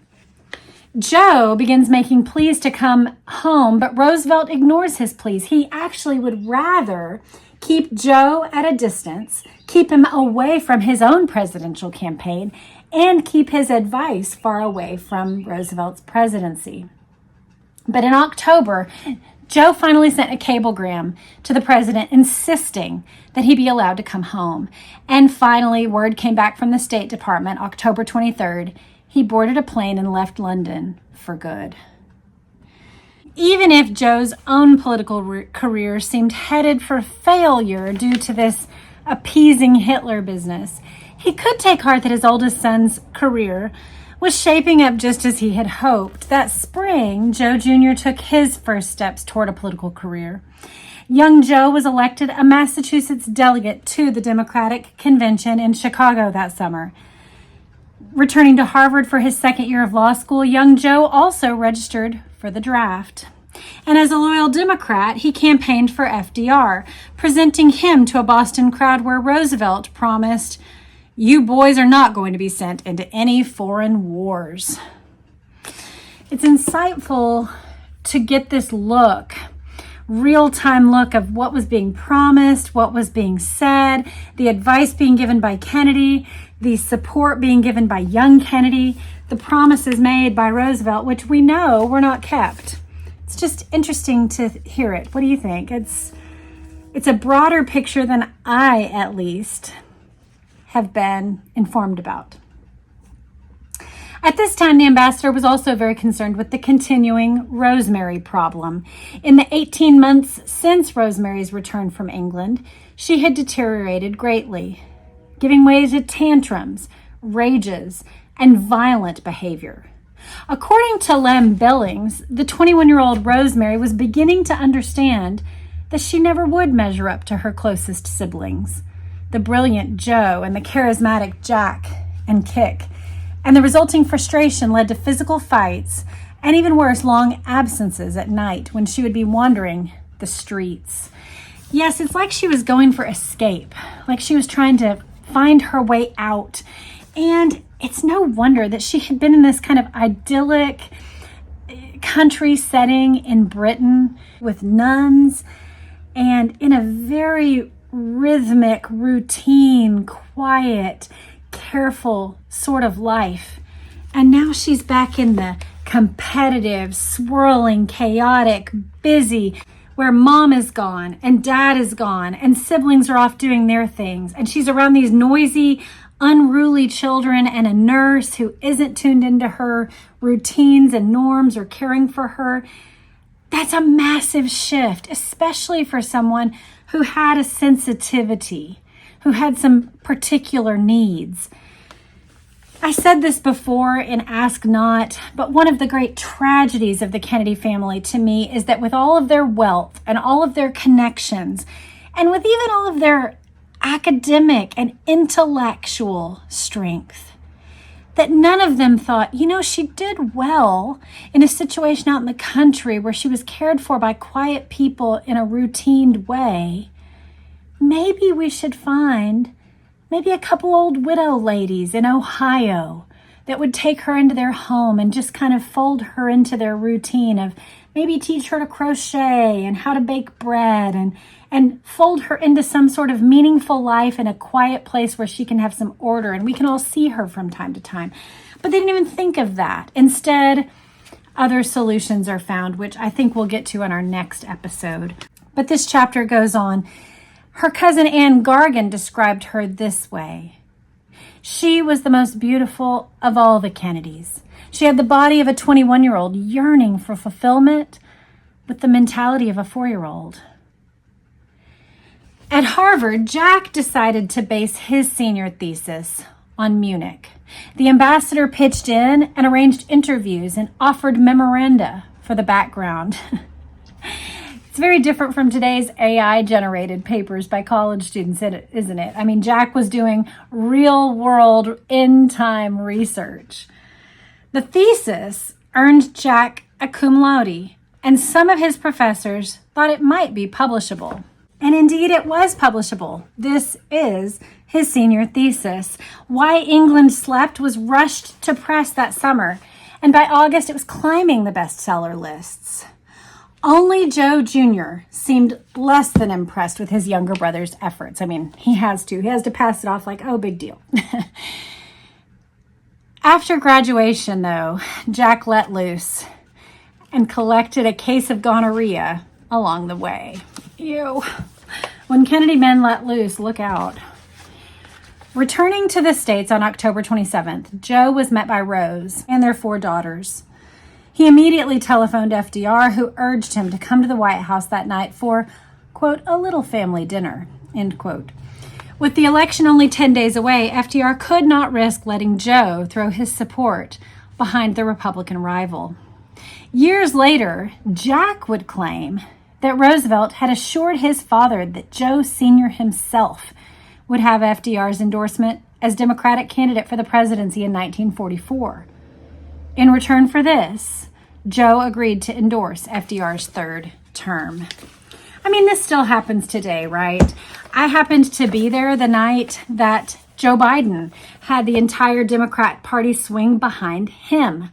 Joe begins making pleas to come home, but Roosevelt ignores his pleas. He actually would rather keep Joe at a distance, keep him away from his own presidential campaign, and keep his advice far away from Roosevelt's presidency. But in October, Joe finally sent a cablegram to the president insisting that he be allowed to come home. And finally, word came back from the State Department, October 23rd. He boarded a plane and left London for good. Even if Joe's own political career seemed headed for failure due to this appeasing Hitler business, he could take heart that his oldest son's career was shaping up just as he had hoped. That spring, Joe Jr. took his first steps toward a political career. Young Joe was elected a Massachusetts delegate to the Democratic Convention in Chicago that summer. Returning to Harvard for his second year of law school, young Joe also registered for the draft. And as a loyal Democrat, he campaigned for FDR, presenting him to a Boston crowd where Roosevelt promised, "You boys are not going to be sent into any foreign wars." It's insightful to get this real-time look of what was being promised, what was being said, the advice being given by Kennedy, the support being given by young Kennedy, the promises made by Roosevelt, which we know were not kept. It's just interesting to hear it. What do you think? It's a broader picture than I, at least, have been informed about. At this time, the ambassador was also very concerned with the continuing Rosemary problem. In the 18 months since Rosemary's return from England, she had deteriorated greatly, giving way to tantrums, rages, and violent behavior. According to Lem Billings, the 21-year-old Rosemary was beginning to understand that she never would measure up to her closest siblings, the brilliant Joe and the charismatic Jack and Kick. And the resulting frustration led to physical fights and, even worse, long absences at night when she would be wandering the streets. Yes, it's like she was going for escape, like she was trying to find her way out. And it's no wonder that she had been in this kind of idyllic country setting in Britain with nuns and in a very rhythmic, routine, quiet, careful sort of life. And now she's back in the competitive, swirling, chaotic, busy, where mom is gone and dad is gone and siblings are off doing their things. And she's around these noisy, unruly children and a nurse who isn't tuned into her routines and norms or caring for her. That's a massive shift, especially for someone who had a sensitivity, who had some particular needs. I said this before in Ask Not, but one of the great tragedies of the Kennedy family to me is that with all of their wealth and all of their connections, and with even all of their academic and intellectual strength, that none of them thought, she did well in a situation out in the country where she was cared for by quiet people in a routine way. Maybe we should find a couple old widow ladies in Ohio that would take her into their home and just kind of fold her into their routine of maybe teach her to crochet and how to bake bread and fold her into some sort of meaningful life in a quiet place where she can have some order and we can all see her from time to time. But they didn't even think of that. Instead, other solutions are found, which I think we'll get to in our next episode. But this chapter goes on. Her cousin Anne Gargan described her this way. She was the most beautiful of all the Kennedys. She had the body of a 21-year-old yearning for fulfillment with the mentality of a 4-year-old. At Harvard, Jack decided to base his senior thesis on Munich. The ambassador pitched in and arranged interviews and offered memoranda for the background. It's very different from today's AI-generated papers by college students, isn't it? I mean, Jack was doing real-world, in-time research. The thesis earned Jack a cum laude, and some of his professors thought it might be publishable. And indeed, it was publishable. This is his senior thesis. Why England Slept was rushed to press that summer, and by August, it was climbing the bestseller lists. Only Joe Jr. seemed less than impressed with his younger brother's efforts. I mean, he has to pass it off like, oh, big deal. After graduation, though, Jack let loose and collected a case of gonorrhea along the way. Ew. When Kennedy men let loose, look out. Returning to the States on October 27th, Joe was met by Rose and their 4 daughters. He immediately telephoned FDR, who urged him to come to the White House that night for, quote, a little family dinner, end quote. With the election only 10 days away, FDR could not risk letting Joe throw his support behind the Republican rival. Years later, Jack would claim that Roosevelt had assured his father that Joe Sr. himself would have FDR's endorsement as Democratic candidate for the presidency in 1944. In return for this, Joe agreed to endorse FDR's 3rd term. I mean, this still happens today, right? I happened to be there the night that Joe Biden had the entire Democrat Party swing behind him.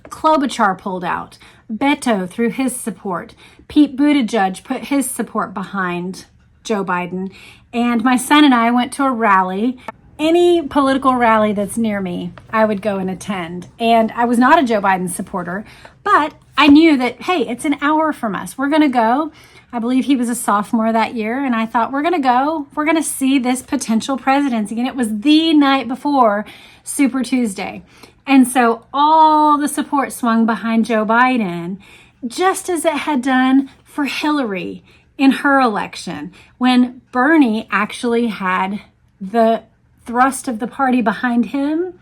Klobuchar pulled out. Beto threw his support. Pete Buttigieg put his support behind Joe Biden. And my son and I went to a rally. Any political rally that's near me, I would go and attend. And I was not a Joe Biden supporter, but I knew that, hey, it's an hour from us. We're going to go. I believe he was a sophomore that year. And I thought, we're going to go. We're going to see this potential presidency. And it was the night before Super Tuesday. And so all the support swung behind Joe Biden, just as it had done for Hillary in her election, when Bernie actually had the thrust of the party behind him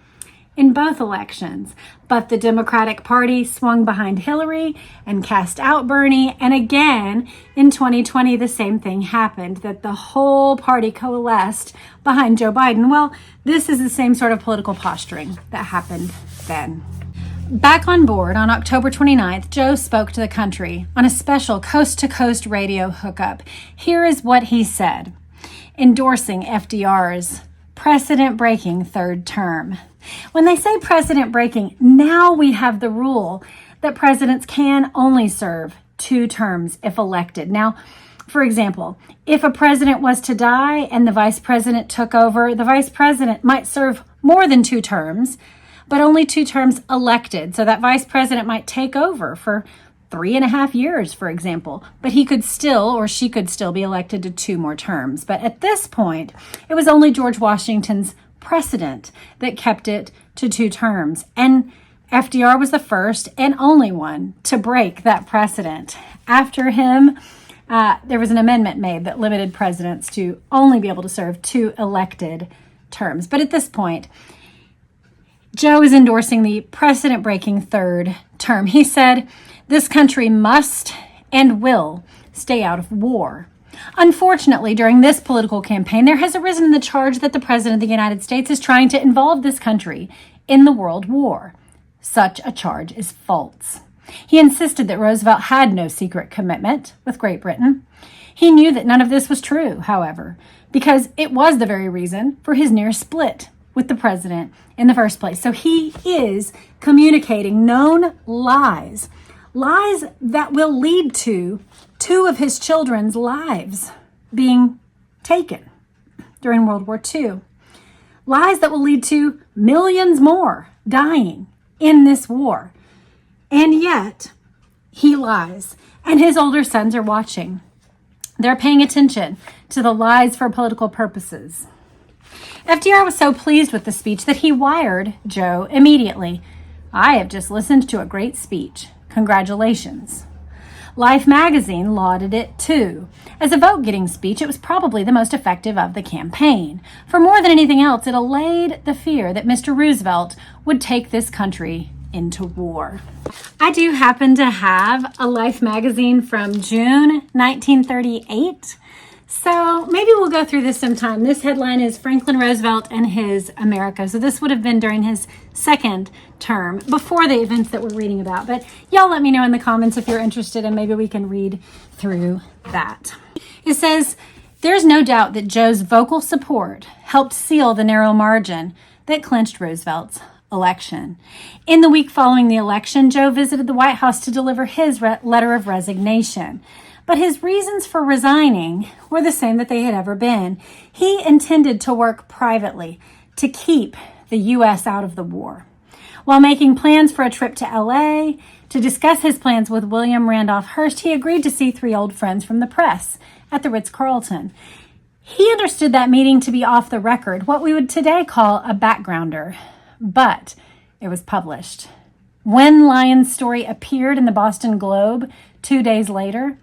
in both elections. But the Democratic Party swung behind Hillary and cast out Bernie. And again, in 2020, the same thing happened, that the whole party coalesced behind Joe Biden. Well, this is the same sort of political posturing that happened then. Back on board on October 29th, Joe spoke to the country on a special coast-to-coast radio hookup. Here is what he said, endorsing FDR's precedent-breaking 3rd term. When they say precedent-breaking, now we have the rule that presidents can only serve 2 terms if elected. Now, for example, if a president was to die and the vice president took over, the vice president might serve more than 2 terms, but only 2 terms elected. So that vice president might take over for 3.5 years, for example, but he could still, or she could still be elected to 2 more terms. But at this point, it was only George Washington's precedent that kept it to 2 terms. And FDR was the first and only one to break that precedent. After him, there was an amendment made that limited presidents to only be able to serve 2 elected terms. But at this point, Joe is endorsing the precedent-breaking 3rd term. He said, this country must and will stay out of war. Unfortunately, during this political campaign, there has arisen the charge that the President of the United States is trying to involve this country in the World War. Such a charge is false. He insisted that Roosevelt had no secret commitment with Great Britain. He knew that none of this was true, however, because it was the very reason for his near split with the president in the first place. So he is communicating known lies that will lead to 2 of his children's lives being taken during World War II. Lies that will lead to millions more dying in this war. And yet, he lies. And his older sons are watching. They're paying attention to the lies for political purposes. FDR was so pleased with the speech that he wired Joe immediately. I have just listened to a great speech. Congratulations. Life magazine lauded it too. As a vote-getting speech, it was probably the most effective of the campaign. For more than anything else, it allayed the fear that Mr. Roosevelt would take this country into war. I do happen to have a Life magazine from June 1938. So maybe we'll go through this sometime. This headline is Franklin Roosevelt and His America. So this would have been during his 2nd term, before the events that we're reading about. But y'all let me know in the comments if you're interested, and maybe we can read through that. It says, there's no doubt that Joe's vocal support helped seal the narrow margin that clinched Roosevelt's election. In the week following the election, Joe visited the White House to deliver his letter of resignation. But his reasons for resigning were the same that they had ever been. He intended to work privately to keep the U.S. out of the war. While making plans for a trip to LA to discuss his plans with William Randolph Hearst, he agreed to see 3 old friends from the press at the Ritz-Carlton. He understood that meeting to be off the record, what we would today call a backgrounder, but it was published. When Lyon's story appeared in the Boston Globe 2 days later,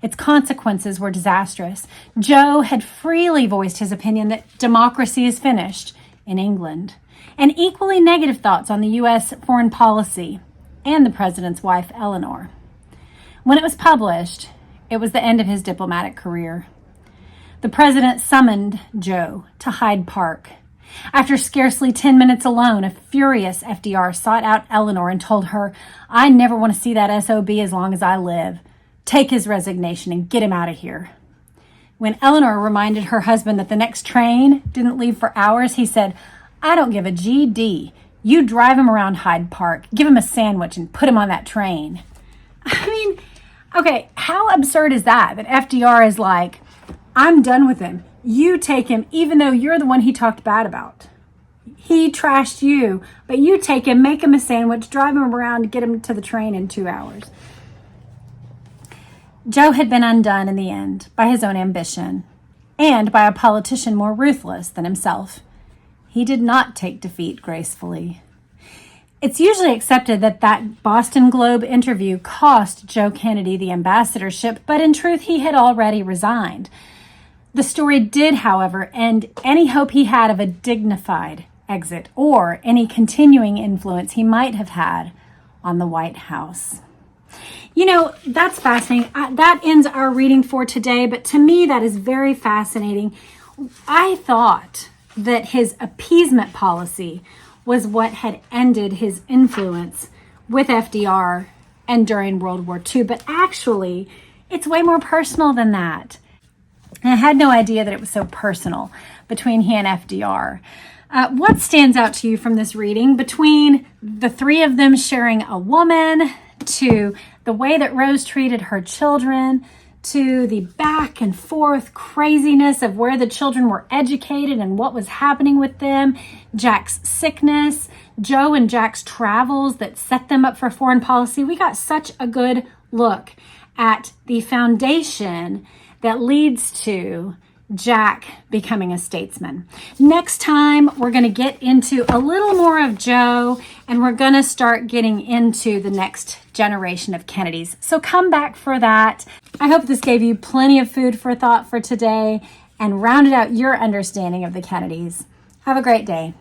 its consequences were disastrous. Joe had freely voiced his opinion that democracy is finished in England, and equally negative thoughts on the U.S. foreign policy and the president's wife, Eleanor. When it was published, it was the end of his diplomatic career. The president summoned Joe to Hyde Park. After scarcely 10 minutes alone, a furious FDR sought out Eleanor and told her, "I never want to see that SOB as long as I live. Take his resignation and get him out of here." When Eleanor reminded her husband that the next train didn't leave for hours, he said, "I don't give a GD. You drive him around Hyde Park, give him a sandwich, and put him on that train." I mean, okay, how absurd is that? That FDR is like, "I'm done with him. You take him, even though you're the one he talked bad about. He trashed you, but you take him, make him a sandwich, drive him around, get him to the train in 2 hours." Joe had been undone in the end by his own ambition and by a politician more ruthless than himself. He did not take defeat gracefully. It's usually accepted that that Boston Globe interview cost Joe Kennedy the ambassadorship, but in truth, he had already resigned. The story did, however, end any hope he had of a dignified exit or any continuing influence he might have had on the White House. You know, that's fascinating. That ends our reading for today, but to me, that is very fascinating. I thought that his appeasement policy was what had ended his influence with FDR and during World War II, but actually, it's way more personal than that. And I had no idea that it was so personal between he and FDR. What stands out to you from this reading, between the 3 of them sharing a woman, to the way that Rose treated her children, to the back and forth craziness of where the children were educated and what was happening with them, Jack's sickness, Joe and Jack's travels that set them up for foreign policy? We got such a good look at the foundation that leads to Jack becoming a statesman. Next time, we're going to get into a little more of Joe, and we're going to start getting into the next generation of Kennedys. So come back for that. I hope this gave you plenty of food for thought for today and rounded out your understanding of the Kennedys. Have a great day.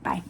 Bye.